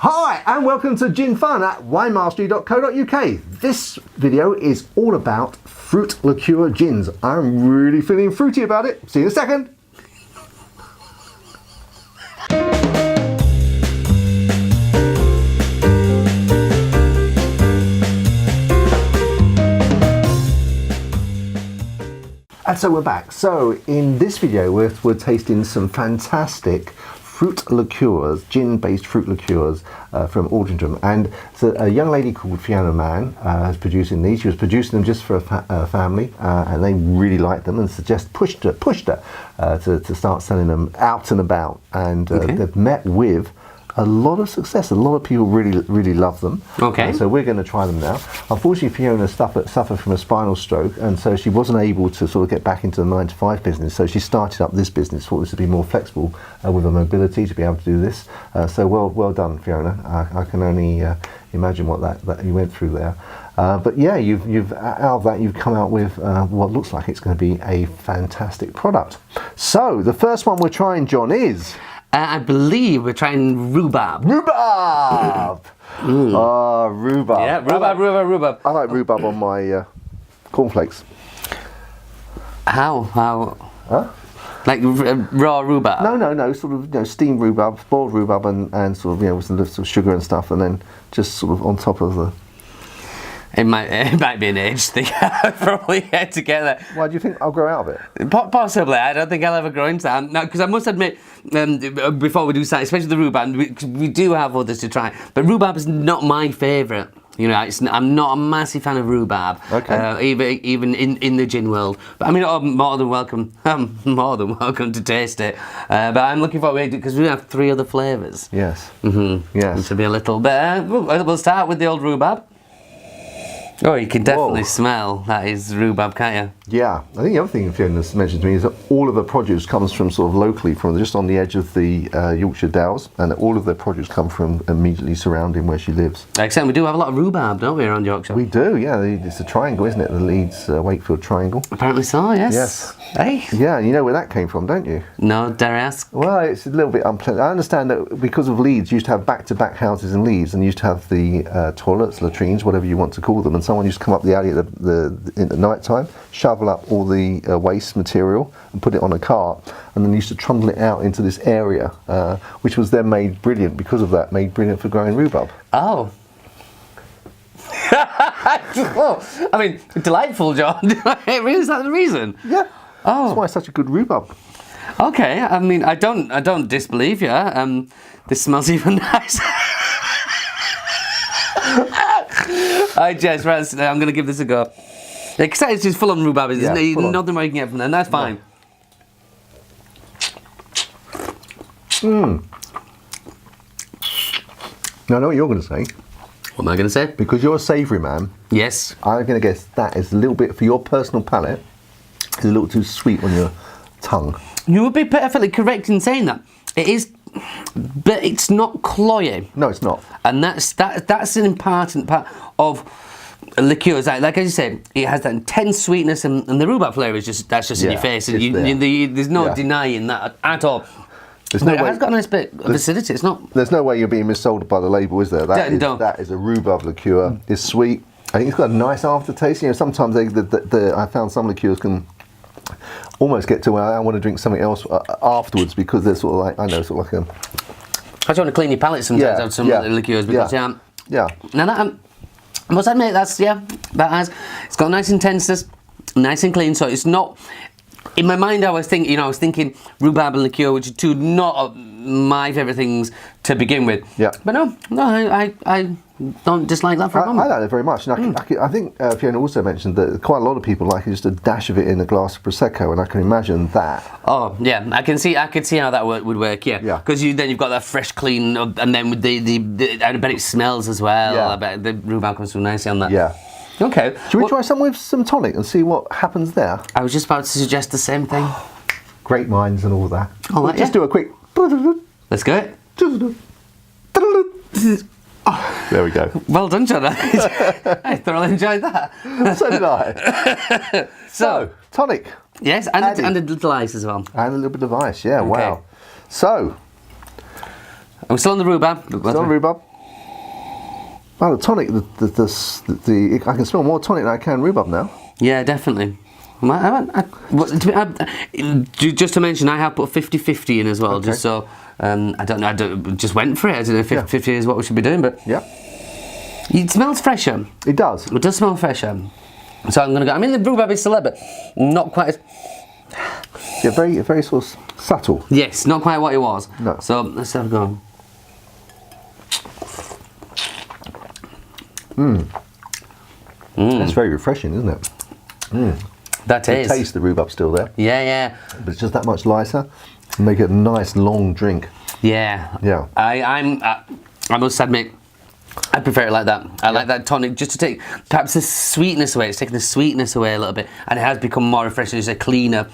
Hi and welcome to Gin Fun at winemastery.co.uk. This video is all about fruit liqueur gins. I'm really feeling fruity about it. See you in a second. And so we're back. So in this video we're tasting some fantastic fruit liqueurs, gin-based fruit liqueurs from Addingham, and so a young lady called Fiona Mann is producing these. She was producing them just for a family, and they really liked them and pushed her to start selling them out and about, and they've met with a lot of success. A lot of people really love them. Okay. So we're going to try them now. Unfortunately, Fiona suffered from a spinal stroke, and so she wasn't able to sort of get back into the 9-to-5 business. So she started up this business, thought this would be more flexible with her mobility to be able to do this. So well done, Fiona. I can only imagine what that you went through there. But yeah, you've out of that you've come out with what looks like it's going to be a fantastic product. So the first one we're trying, John, is. I believe we're trying rhubarb. Rhubarb! Oh, rhubarb. Yeah, rhubarb. I like rhubarb on my cornflakes. How? Huh? Like raw rhubarb? No. Sort of, steamed rhubarb, boiled rhubarb, and sort of, with some sort of sugar and stuff, and then just sort of on top of the. It might be an age thing. I probably had to get that. Why do you think I'll grow out of it? Possibly. I don't think I'll ever grow into that. No, because I must admit, before we do start, especially the rhubarb, we do have others to try, but rhubarb is not my favourite. I'm not a massive fan of rhubarb. Okay. Even in the gin world. But I mean, I'm more than welcome to taste it. But I'm looking forward to it because we have 3 other flavours. Yes. Mm-hmm. Yes. This will be a little bit. We'll start with the old rhubarb. Oh, you can definitely smell that is rhubarb, can't you? Yeah. I think the other thing Fiona's mentioned to me is that all of the produce comes from sort of locally, from just on the edge of the Yorkshire Dales, and all of their produce come from immediately surrounding where she lives. Except we do have a lot of rhubarb, don't we, around Yorkshire? We do, yeah. It's a triangle, isn't it? The Leeds-Wakefield triangle. Apparently so, yes. Yes. Hey? Yeah, you know where that came from, don't you? No, dare I ask? Well, it's a little bit unpleasant. I understand that because of Leeds, you used to have back-to-back houses in Leeds, and you used to have the toilets, latrines, whatever you want to call them, and someone used to come up the alley in the night time, shovel up all the waste material and put it on a cart, and then used to trundle it out into this area, which was then made brilliant because of that, made brilliant for growing rhubarb. Oh. Well, I mean, delightful, John. Is that the reason? Yeah. Oh. That's why it's such a good rhubarb. Okay. I mean, I don't disbelieve you. This smells even nicer. Alright, Jess, right, I'm going to give this a go. Because it's just full on rhubarb, isn't it? Nothing more you can get from there, and that's fine. Now, I know what you're going to say. What am I going to say? Because you're a savoury man. Yes. I'm going to guess that is a little bit, for your personal palate, is a little too sweet on your tongue. You would be perfectly correct in saying that. It is, but it's not cloying. No, it's not. And that's an important part of liqueurs. Like I said, it has that intense sweetness, and the rhubarb flavour is just in your face. And there's no denying that at all. It has got a nice bit of acidity. It's not. There's no way you're being missold by the label, is there? That is a rhubarb liqueur. It's sweet. I think it's got a nice aftertaste. Sometimes I found some liqueurs can almost get to where I want to drink something else afterwards because they're sort of like, I know, sort of like a. I just want to clean your palate sometimes out of some of the liqueurs because Now that I must admit it's got a nice intensity, nice and clean. So it's not. In my mind, I was thinking rhubarb and liqueur, which are two not my favourite things to begin with. Yeah. But no, I don't dislike that for a moment. I like it very much. And I think Fiona also mentioned that quite a lot of people like just a dash of it in a glass of prosecco, and I can imagine that. Oh yeah, I could see how that would work. Yeah. Because then you've got that fresh, clean, and then with the I bet it smells as well. Yeah. I bet the rhubarb comes through nicely on that. Yeah. Okay. Should we try some with some tonic and see what happens there? I was just about to suggest the same thing. Great minds and all that. Oh, just do a quick. Let's go. There we go. Well done, John. I thoroughly enjoyed that. So did I. So, tonic. Yes, and a little ice as well. And a little bit of ice, yeah, okay. Wow. So. I'm still on the rhubarb. Still on the rhubarb. Well, the tonic, I can smell more tonic than I can rhubarb now. Yeah, definitely. Just to mention, I have put 50-50 in as well, Okay. just so, I don't know, just went for it. I don't know if 50-50 is what we should be doing, but Yeah, it smells fresher. it does. It does smell fresher. So I'm going to go, I mean, the rhubarb is celeb, but not quite as, Yeah, very sort of subtle. yes, not quite what it was. No. So let's have a go. It's very refreshing, isn't it? That The is. taste, the rhubarb's still there, Yeah. but it's just that much lighter. Make it a nice long drink. Yeah. Yeah. I must admit, I prefer it like that. I like that tonic just to take perhaps the sweetness away. It's taking the sweetness away a little bit, and it has become more refreshing. It's a cleaner.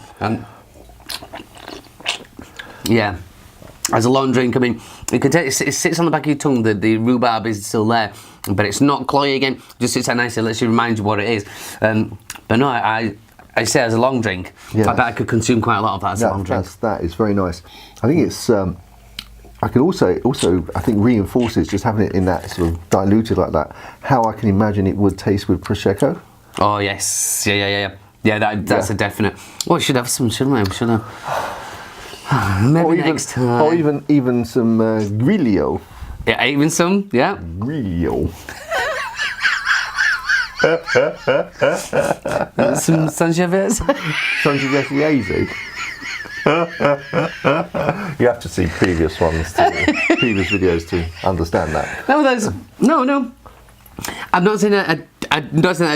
Yeah. As a long drink, I mean, you can take it sits on the back of your tongue. The rhubarb is still there, but it's not cloying again. Just sits there nicely, lets you remind you what it is. But no, I say as a long drink, Yeah. I bet I could consume quite a lot of that as a long drink. That is very nice. I think it's. I can also I think reinforces just having it in that sort of diluted like that. How I can imagine it would taste with prosecco. Oh yes, yeah. That's a definite. Well, we should have some, shouldn't we? Should have. Maybe next time. Or even some Grillo. Yeah, even some. Yeah. Grillo. Some Sangiovese. Sangiovese. You have to see previous videos to understand that. No. I'm not saying that I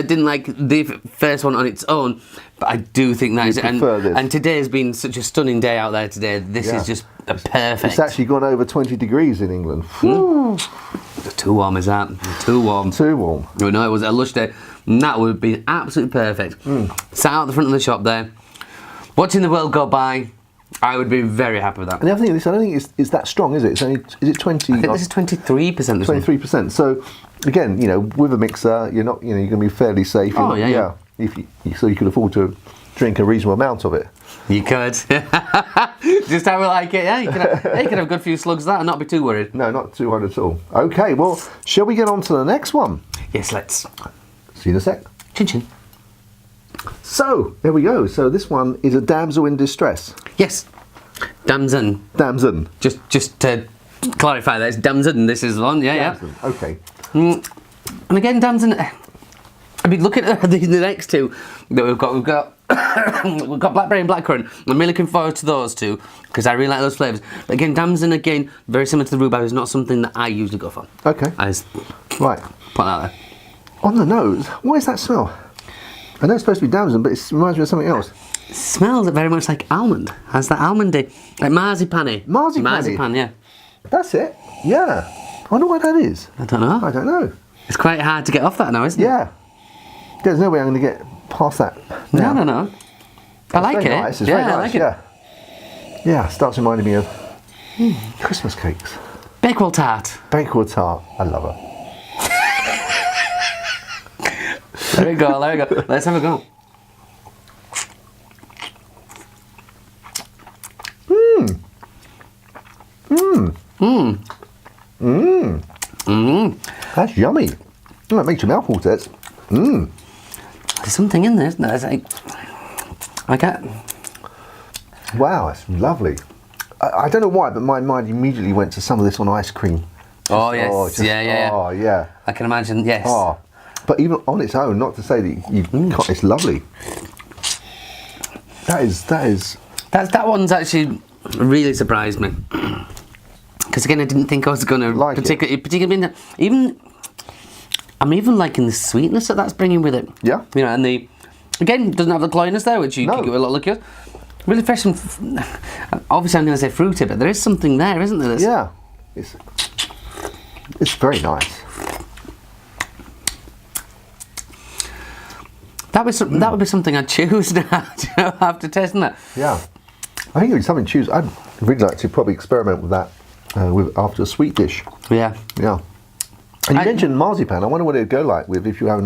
didn't like the first one on its own, but I do think that is it. And today has been such a stunning day out there today. This is just a perfect. It's actually gone over 20 degrees in England. Too warm, is that? Too warm. Too warm. Oh, no, it was a lush day. And that would be absolutely perfect. Sat out the front of the shop there, watching the world go by. I would be very happy with that. And the other thing is, I don't think it's that strong, is it? It's only, is it 20? I think this is 23%. 23%. So again, with a mixer, you're going to be fairly safe. Yeah. So you could afford to drink a reasonable amount of it. You could. Just how we like it, yeah. You could have a good few slugs of that and not be too worried. No, not too hard at all. Okay, well, shall we get on to the next one? Yes, let's. See you in a sec. Chin chin. So, there we go. So this one is a damsel in distress. Yes. Damson. Damson. Just to clarify that, it's Damson. This is one, Damson. Okay. And again, Damson. I mean, look at the next two that we've got. We've got Blackberry and Blackcurrant. I'm really looking forward to those two because I really like those flavours. But again, Damson, very similar to the rhubarb, is not something that I usually go for. Okay. I just Right. put that there. On the nose, what is that smell? I know it's supposed to be damson, but it reminds me of something else. It smells very much like almond. Has that almondy, like marzipan-y. Marzipan, yeah. That's it. Yeah. I wonder what that is. I don't know. I don't know. It's quite hard to get off that now, isn't it? Yeah. There's no way I'm going to get past that. Now. No. I like it. Nice. It's very nice. I like it. Yeah. Yeah. Starts reminding me of Christmas cakes. Bakewell tart. Bakewell tart. I love her. There we go. Let's have a go. That's yummy. Oh, it makes your mouth water. There's something in there, isn't there? It's like, I get. Wow, that's lovely. I don't know why, but my mind immediately went to some of this on ice cream. Oh yes, yeah. Oh yeah. I can imagine. Yes. Oh, but even on its own, not to say that you can't, it's lovely. That one's actually really surprised me. Because again, I didn't think I was going to like particularly even. I'm even liking the sweetness that that's bringing with it. Yeah. And the again doesn't have the cloyiness there, which you can get with a lot of liqueurs. Really fresh and obviously I'm going to say fruity, but there is something there, isn't there? Yeah. It's very nice. That would be something I'd choose now after tasting that. Yeah. I think it would be something to choose. I'd really like to probably experiment with that after a sweet dish. Yeah. Yeah. And you mentioned marzipan. I wonder what it would go like with if you're having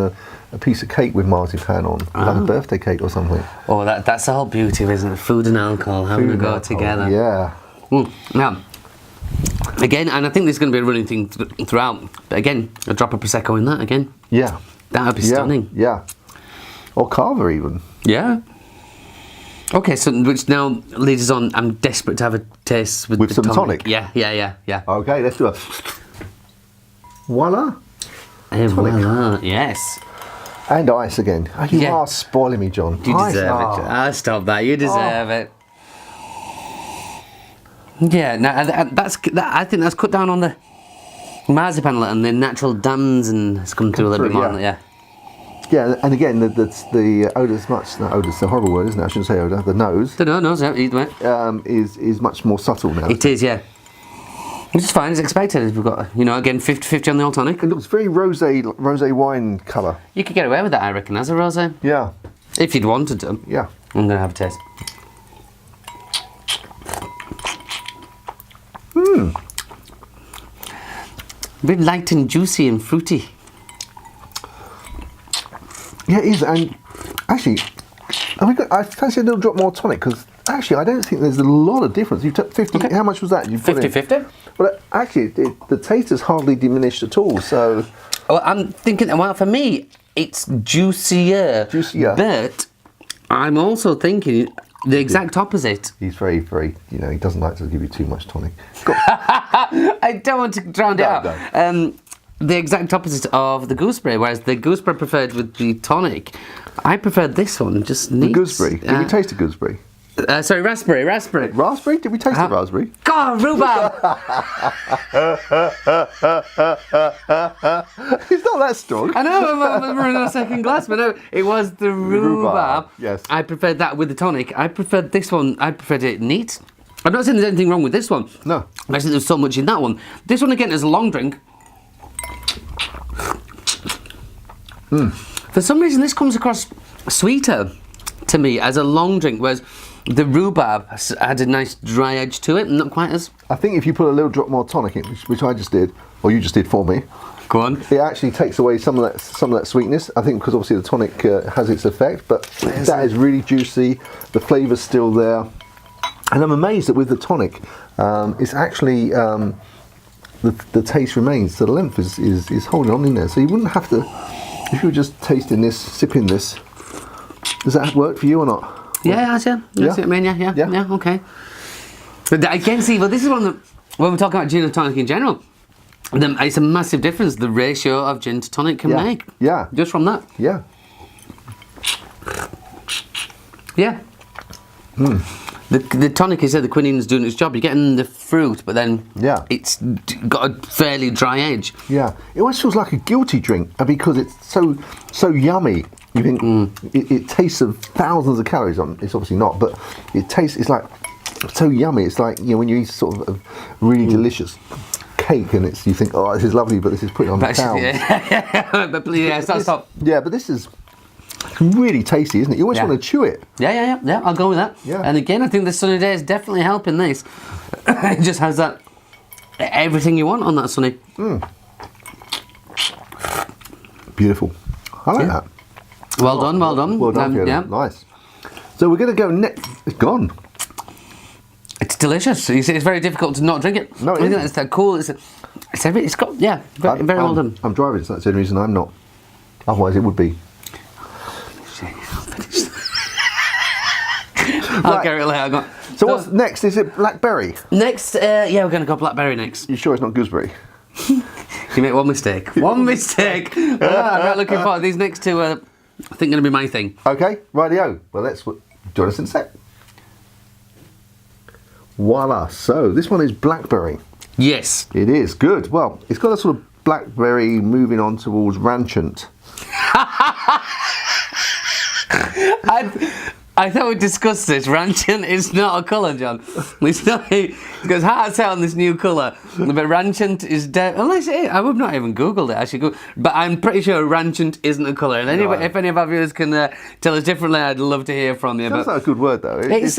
a piece of cake with marzipan on, like a birthday cake or something. Oh, that's the whole beauty of it, isn't it? Food and alcohol having to go together. Yeah. Now, Again, and I think this is going to be a running thing throughout. But again, a drop of Prosecco in that again. Yeah. That would be stunning. Yeah. Or Carver even. Yeah. Okay, so which now leads us on. I'm desperate to have a taste with the some tonic. Yeah. Okay, let's do a... Voila. And voila, yes. And ice again. Oh, you Yeah. are spoiling me, John. You Ice, deserve it. Ah, stop that. You deserve it. Yeah, now I think that's cut down on the marzipan and the natural Damson has come through a little bit more. Yeah. Yeah, and again, the odour's much... No, odour's a horrible word, isn't it? I shouldn't say odour. The nose No, either way. is much more subtle now. It is, yeah. Which is fine, as expected. We've got, again, 50-50 on the old tonic. It looks very rosé wine colour. You could get away with that, I reckon, as a rosé. Yeah. If you'd wanted to. Yeah. I'm going to have a taste. A bit light and juicy and fruity. Yeah, it is. And actually, I fancy a little drop more tonic because actually, I don't think there's a lot of difference. You took 50. Okay. How much was that? You 50-50? Well, actually, the taste has hardly diminished at all. So, well, I'm thinking. Well, for me, it's juicier. Juicier. But I'm also thinking the exact opposite. He's very, very. He doesn't like to give you too much tonic. I don't want to drown it out. No. The exact opposite of the gooseberry, whereas the gooseberry preferred with the tonic, I preferred this one. Just neat. The gooseberry. Did we taste the gooseberry? Sorry, raspberry. Raspberry? Did we taste the raspberry? God, rhubarb! It's not that strong. I know, I'm running a second glass, but no, it was the rhubarb. Yes. I preferred that with the tonic. I preferred this one. I preferred it neat. I'm not saying there's anything wrong with this one. No. I think there's so much in that one. This one, again, is a long drink. For some reason, this comes across sweeter to me as a long drink, whereas the rhubarb had a nice dry edge to it, not quite as... I think if you put a little drop more tonic in, which I just did, or you just did for me, Go on. it actually takes away some of that sweetness. I think because obviously the tonic has its effect, but that is really juicy. The flavour's still there, and I'm amazed that with the tonic, it's actually the taste remains. So the length is holding on in there. So you wouldn't have to, if you were just tasting this, sipping this. Does that work for you or not? Yeah, that's what I mean, yeah, okay. But again, see, well, this is one that, when we're talking about gin and tonic in general, it's a massive difference the ratio of gin to tonic can make. Yeah. Just from that. Yeah. Yeah. The tonic, you said, the quinine's doing its job. You're getting the fruit, but then it's got a fairly dry edge. Yeah. It always feels like a guilty drink because it's so yummy. You think it tastes of thousands of calories. It's obviously not, but it's like so yummy. It's like when you eat sort of a really delicious cake and you think, oh, this is lovely, but this is putting on pounds. But please, stop. Yeah, but this is really tasty, isn't it? You always want to chew it. Yeah. I'll go with that. Yeah. And again, I think the sunny day is definitely helping this. It just has that everything you want on that sunny. Beautiful. I like that. Well done. Well done, Fiona. Yeah. Nice. So we're going to go next. It's gone. It's delicious. You see, it's very difficult to not drink it. No, I think that's that cool. It's got very well done. I'm driving, so that's the only reason I'm not. Otherwise, it would be. I'll carry it later. So what's next? Is it Blackberry? Next, we're going to go Blackberry next. You sure it's not gooseberry? You make one mistake. One mistake. I'm not looking forward. These next two are, I think, going to be my thing. Okay, rightio. Well, let's join us in a sec. Voila. So this one is Blackberry. Yes. It is good. Well, it's got a sort of blackberry moving on towards ranchant. I thought we discussed this. Ranchant is not a colour, John. It's not. It's hard to say on this new colour, but ranchant is dead. Unless it is. I would not even Googled it. I should go. But I'm pretty sure ranchant isn't a colour. And anyway, if any of our viewers can tell us differently, I'd love to hear from you. That's not a good word, though. It's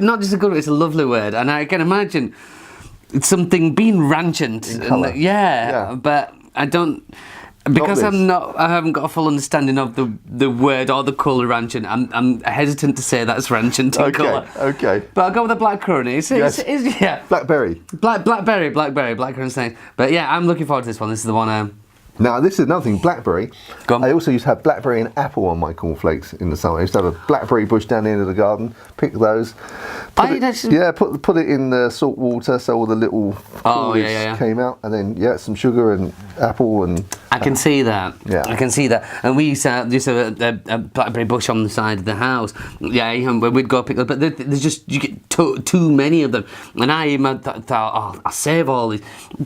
not just a good word. It's a lovely word, and I can imagine something being ranchant. In colour. Yeah, but I don't. Because this. I haven't got a full understanding of the word or the colour ranchin. I'm hesitant to say that's ranchin in colour. Okay. But I'll go with the blackcurrant. Yeah. Blackberry. Blackberry, blackcurrant snake. But yeah, I'm looking forward to this one. This is the one. Now, this is another thing, blackberry. Go on. I also used to have blackberry and apple on my cornflakes in the summer. I used to have a blackberry bush down the end of the garden, pick those. Put it in the salt water so all the little came out, and then some sugar and apple and... I can see that. Yeah. I can see that. And we used to have a blackberry bush on the side of the house. Yeah, we'd go pick them, but there's just, you get too many of them. And I even thought, I'll save all these,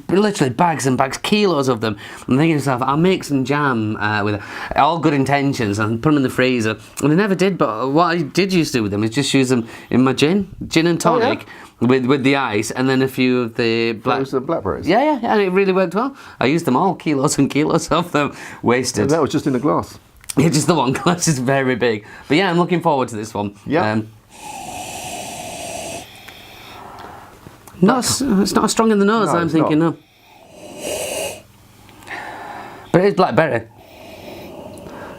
literally bags and bags, kilos of them. I'm thinking to myself, I'll make some jam with it. All good intentions and put them in the freezer. And I never did, but what I did used to do with them is just use them in my gin and tonic. Oh, yeah. With the ice and then a few of the blackberries. Yeah, and it really worked well. I used them all, kilos and kilos of them, wasted. And that was just in a glass. Yeah, just the one glass is very big. But yeah, I'm looking forward to this one. Yeah. It's not as strong in the nose. No, I'm thinking no. But it is blackberry.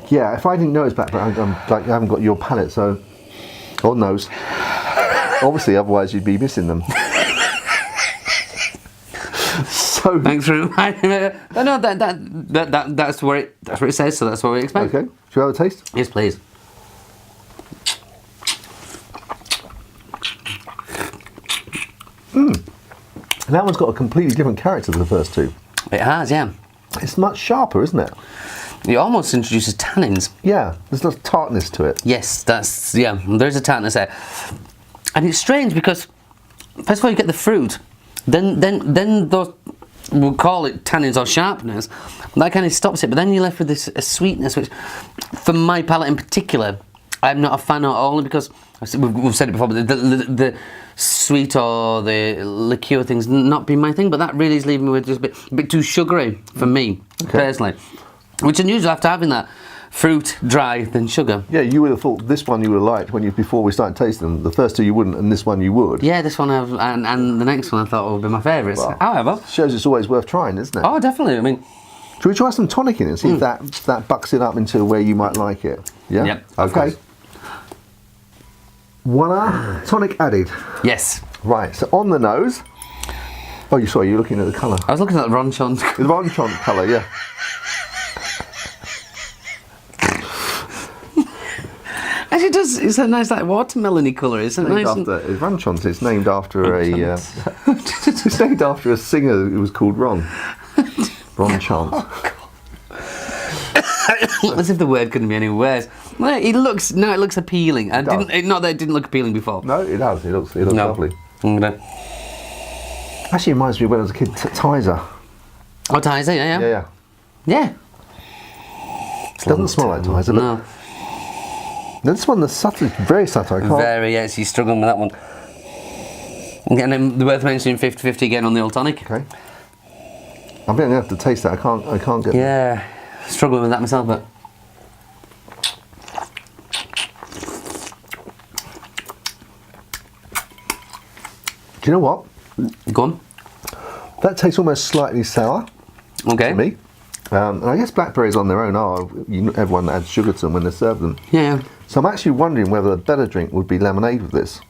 Yeah, if I didn't know it's blackberry, I haven't got your palate, so or nose. Obviously, otherwise you'd be missing them. So thanks for reminding me. No, that's where it says. So that's what we expect. Okay. Should we have a taste? Yes, please. That one's got a completely different character to the first two. It has, yeah. It's much sharper, isn't it? It almost introduces tannins. Yeah, there's a tartness to it. Yes, there's a tartness there. And it's strange because, first of all, you get the fruit, then those, we'll call it tannins or sharpness, that kind of stops it, but then you're left with this sweetness, which, for my palate in particular, I'm not a fan of, only because, we've said it before, but the sweet or the liqueur thing's not been my thing, but that really is leaving me with just a bit too sugary for me, personally. Which is unusual after having that fruit, dry, then sugar. Yeah, you would have thought this one you would have liked before we started tasting them. The first two you wouldn't, and this one you would. Yeah, this one and the next one I thought would be my favourites. Well, however, shows it's always worth trying, isn't it? Oh, definitely. I mean, should we try some tonic in it and see if that bucks it up into where you might like it? Yeah. Yep. Okay. Voila, tonic added. Yes. Right. So on the nose. Oh, you're looking at the colour. I was looking at the Ronchon. The Ronchon colour, yeah. Actually, it's a nice like watermelon-y colour, isn't it? Ronchon. It's named after it's named after a singer who was called Ron. Ron Chant. As if the word couldn't be any worse. Well, it looks appealing. Not that it didn't look appealing before. No, it does. It looks lovely. Actually, it reminds me of when I was a kid. Tizer. Oh, Tizer, yeah. Yeah. It doesn't smell like Tizer, but no. This one, the subtle, very subtle. Yes, you're struggling with that one. And then the worth mentioning 50-50 again on the old tonic. Okay. I'm going to have to taste that. I can't get. Yeah, struggling with that myself, but. Do you know what? Go on. That tastes almost slightly sour. Okay. To me. And I guess blackberries on their own are, everyone adds sugar to them when they serve them. Yeah. So I'm actually wondering whether a better drink would be lemonade with this.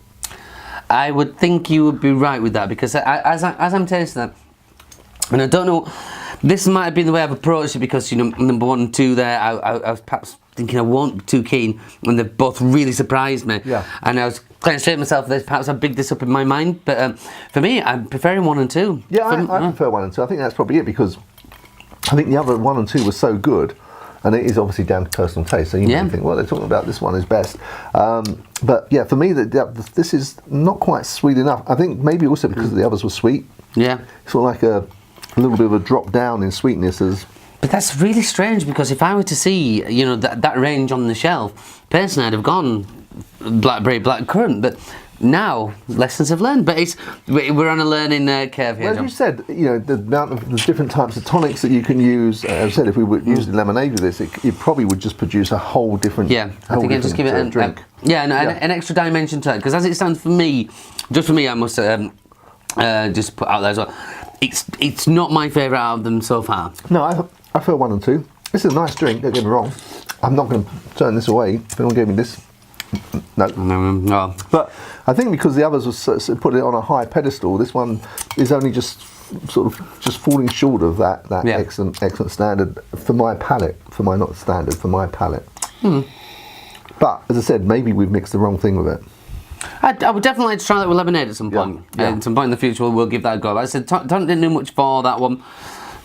I would think you would be right with that, because as I'm tasting that, and I don't know, this might have been the way I've approached it, because number 1 and 2 there, I was perhaps thinking I won't be too keen, when they both really surprised me. Yeah. And I was kind of saying to myself, perhaps I bigged this up in my mind, but for me, I'm preferring 1 and 2. Yeah, I prefer 1 and 2. I think that's probably it, because I think the other 1 and 2 were so good, and it is obviously down to personal taste. So you might think, well, they're talking about this one is best. But yeah, for me, this is not quite sweet enough. I think maybe also because the others were sweet. Yeah. Sort of like a little bit of a drop down in sweetness as. But that's really strange, because if I were to see, that range on the shelf, personally I'd have gone blackberry, blackcurrant, but now lessons have learned. But we're on a learning curve here. Well, as you said, the amount of the different types of tonics that you can use. As I said, if we would use lemonade with this, it probably would just produce a whole different. Yeah, I think I'd just give it a drink. An extra dimension to it, because as it stands for me, just for me, I must just put out there as well. It's not my favourite out of them so far. No, I feel 1 and 2. This is a nice drink, don't get me wrong. I'm not going to turn this away. If anyone gave me this, no. No. But I think because the others were put it on a high pedestal, this one is only just sort of just falling short of that excellent standard for my palate, for my palate. But as I said, maybe we've mixed the wrong thing with it. I would definitely like to try that with lemonade at some point. Yeah. At some point in the future, we'll give that a go. But I said, Tom didn't do much for that one.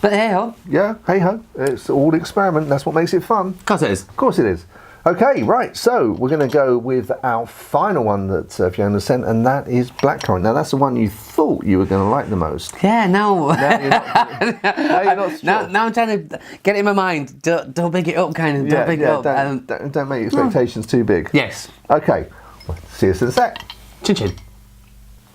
But hey ho. Yeah, hey ho. It's all experiment. That's what makes it fun. Of course it is. Of course it is. Okay, right. So we're going to go with our final one that Fiona sent, and that is blackcurrant. Now that's the one you thought you were going to like the most. Yeah, no. Now you're not sure. Now I'm trying to get it in my mind. Don't big it up, kind of. Don't big it up. Don't make expectations too big. Yes. Okay. See us in a sec. Chin chin.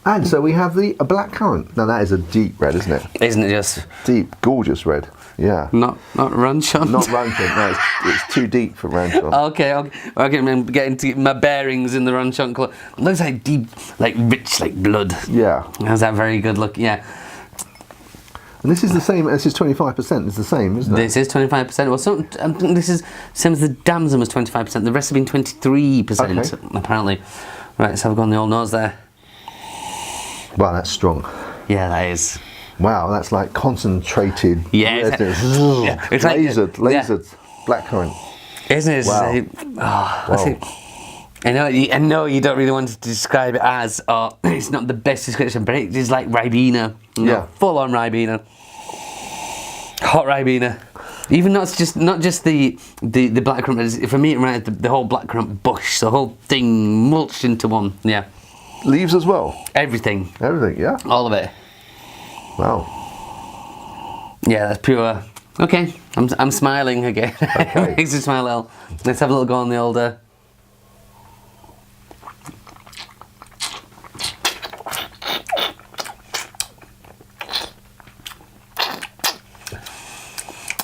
And so we have the blackcurrant. Now that is a deep red, isn't it? Isn't it just? Deep, gorgeous red. Yeah. Not ranchon. Not ranchon. No, it's too deep for ranchon. Okay. I'm getting to my bearings in the ranchon colour. It looks like deep, like rich, like blood. Yeah. How's that very good look? Yeah. And this is the same. This is 25%. It's the same, isn't it? This is 25%. Well, I think this is same as the Damson was 25%. The rest have been 23%, apparently. Right, so I've gone the old nose there. Wow, that's strong. Yeah, that is. Wow, that's like concentrated. Yeah, it's lasered blackcurrant. Isn't it? Wow. That's it. I know you don't really want to describe it as, it's not the best description, but it is like Ribena. Yeah. Full on Ribena. Hot Ribena. Even not just the blackcurrant, for me it reminds the whole blackcurrant bush, the whole thing mulched into one. Yeah. Leaves as well? Everything. Everything, yeah. All of it. Wow. Yeah, that's pure. Okay, I'm smiling again. Okay. Makes me smile a little. Let's have a little go on the older.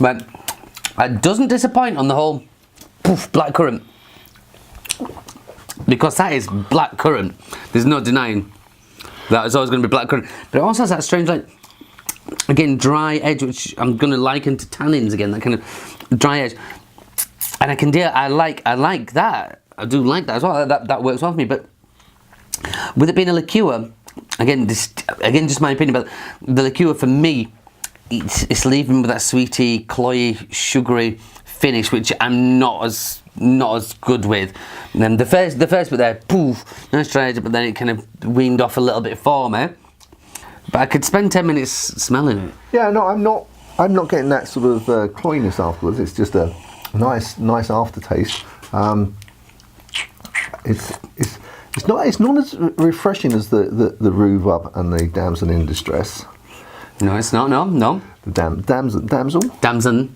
But it doesn't disappoint on the whole blackcurrant. Because that is blackcurrant. There's no denying that it's always going to be blackcurrant. But it also has that strange, like, again, dry edge, which I'm going to liken to tannins again, that kind of dry edge. And I like that. I do like that as well. That works well for me. But with it being a liqueur, again, just my opinion, but the liqueur for me, it's leaving with that sweety, cloyy, sugary finish, which I'm not as good with. And then the first bit there, poof, nice dry edge, but then it kind of weaned off a little bit for me. But I could spend 10 minutes smelling it. Yeah, no, I'm not getting that sort of cloyness afterwards. It's just a nice aftertaste. It's not as refreshing as the Rhubarb and the Damson in Distress. No, it's not. No. The Damsel. Damson.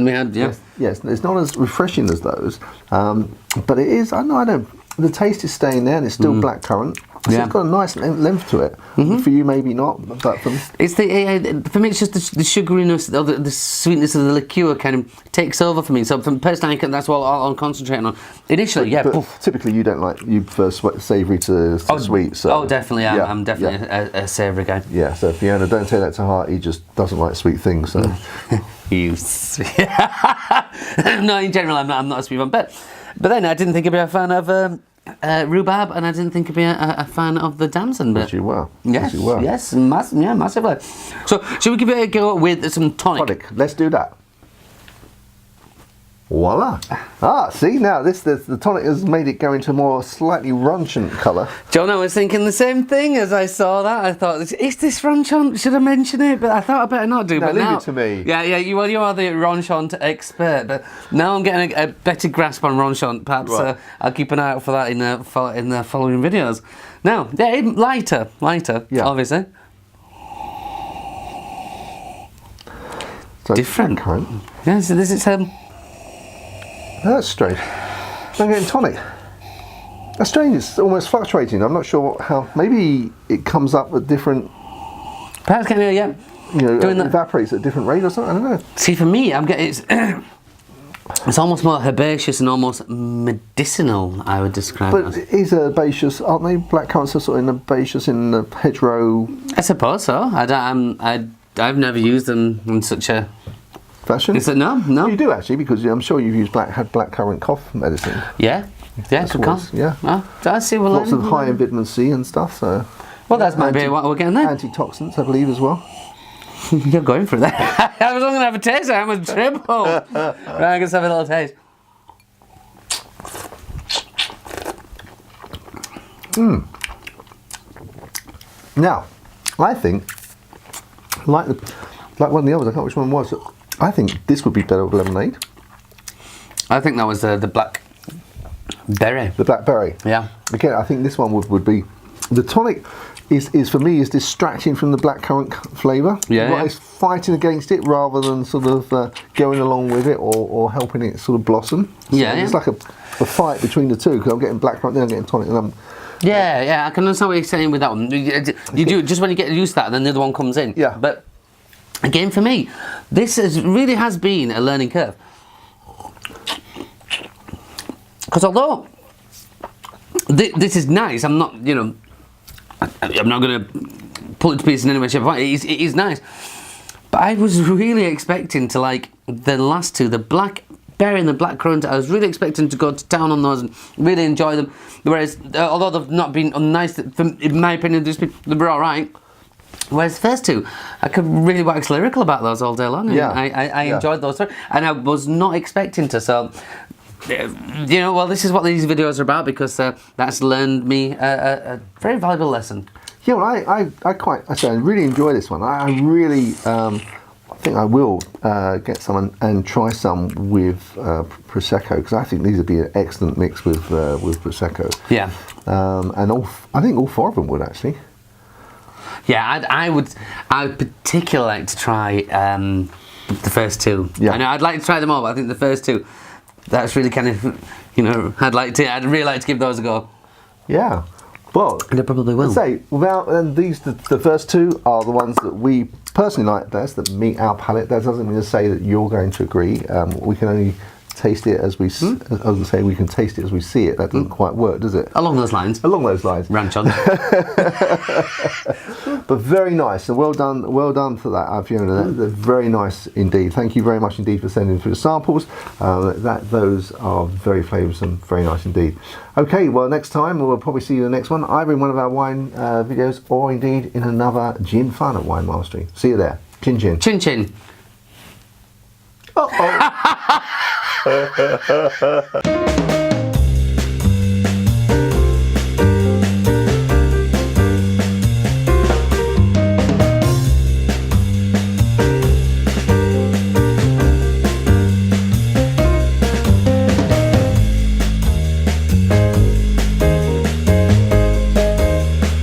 We had, yeah. Yes, it's not as refreshing as those, but it is. I don't. The taste is staying there, and it's still blackcurrant. So it's got a nice length to it. For you, maybe not, but for me, it's for me, it's just the sugariness, the sweetness of the liqueur kind of takes over for me. So personally, that's what I'm concentrating on initially. But typically, you don't like, you prefer savoury to sweet. So definitely, I'm definitely a savoury guy. Yeah. So Fiona, don't take that to heart. He just doesn't like sweet things. So you. No, in general, I'm not a sweet one, but then I didn't think I'd be a fan of. Rhubarb, and I didn't think I'd be a fan of the Damson. But you were. Yes, massively. So, should we give it a go with some tonic? Let's do that. Voila! See now, the tonic has made it go into a more slightly ranchant colour. John, I was thinking the same thing as I saw that. I thought, is this ranchant? Should I mention it? But I thought I better not do. No, but leave now, it to me. Yeah. You are the ranchant expert. But now I'm getting a better grasp on ranchant. Perhaps I'll keep an eye out for that in the following videos. Now, lighter, obviously. So different. Yeah. So this is That's strange. I'm getting tonic. That's strange. It's almost fluctuating. I'm not sure how. Maybe it comes up at different. Perhaps can it evaporates at a different rate or something. I don't know. See, for me, I'm getting it's almost more herbaceous and almost medicinal. I would describe. But it is herbaceous, aren't they? Blackcurrants are sort of herbaceous in the hedgerow. I suppose so. I've never used them in such a fashion. Is it? No. You do actually, because I'm sure you've used blackcurrant cough medicine. Yeah. Yes, of course. Yeah. Well, I see. We're Lots of learning. high in vitamin C and stuff. So. Well, that's maybe what we're getting there. Antitoxins, I believe, as well. You're going for that. I was only going to have a taste. I'm a triple. Right, let's have a little taste. Now, I think, like one of the others, I can't remember which one it was. I think this would be better with lemonade. I think that was the blackberry. The blackberry. Yeah. Again, I think this one would be the tonic. Is for me is distracting from the blackcurrant flavour. Yeah. It's fighting against it rather than sort of going along with it or helping it sort of blossom. So it's like a fight between the two, because I'm getting blackcurrant, then I'm getting tonic, and I'm. Yeah, I can understand what you're saying with that one. You do just when you get used to that, then the other one comes in. Yeah. But again, for me, this really has been a learning curve. Because although this is nice, I'm not, I'm not going to pull it to pieces in any way, shape, or form. It is nice. But I was really expecting to like the last two, the blackberry and the blackcurrant. I was really expecting to go to town on those and really enjoy them. Whereas, although they've not been unnice, in my opinion, they were all right. Whereas the first two, I could really wax lyrical about those all day long. Yeah. I enjoyed those, and I was not expecting to. So, well, this is what these videos are about, because that's learned me a very valuable lesson. Yeah, well, I really enjoy this one. I really, I think I will get some and try some with prosecco, because I think these would be an excellent mix with prosecco. Yeah. And I think all four of them would actually. Yeah, I would particularly like to try the first two. Yeah. I know I'd like to try them all, but I think the first two, that's really kind of, I'd really like to give those a go. Yeah. Well, And I probably will. Say the first two are the ones that we personally like best, that meet our palate. That doesn't mean to say that you're going to agree. We can only taste it as we say we can taste it as we see it. That doesn't quite work, does it? Along those lines. Along those lines. Ranch on. But very nice, and well done for that, Fiona. They're very nice indeed. Thank you very much indeed for sending through the samples. Those are very flavoursome, very nice indeed. Okay, well, next time we'll probably see you in the next one, either in one of our wine videos or indeed in another gin fun at Wine Mastery. See you there. Chin chin. Chin chin. Uh-oh.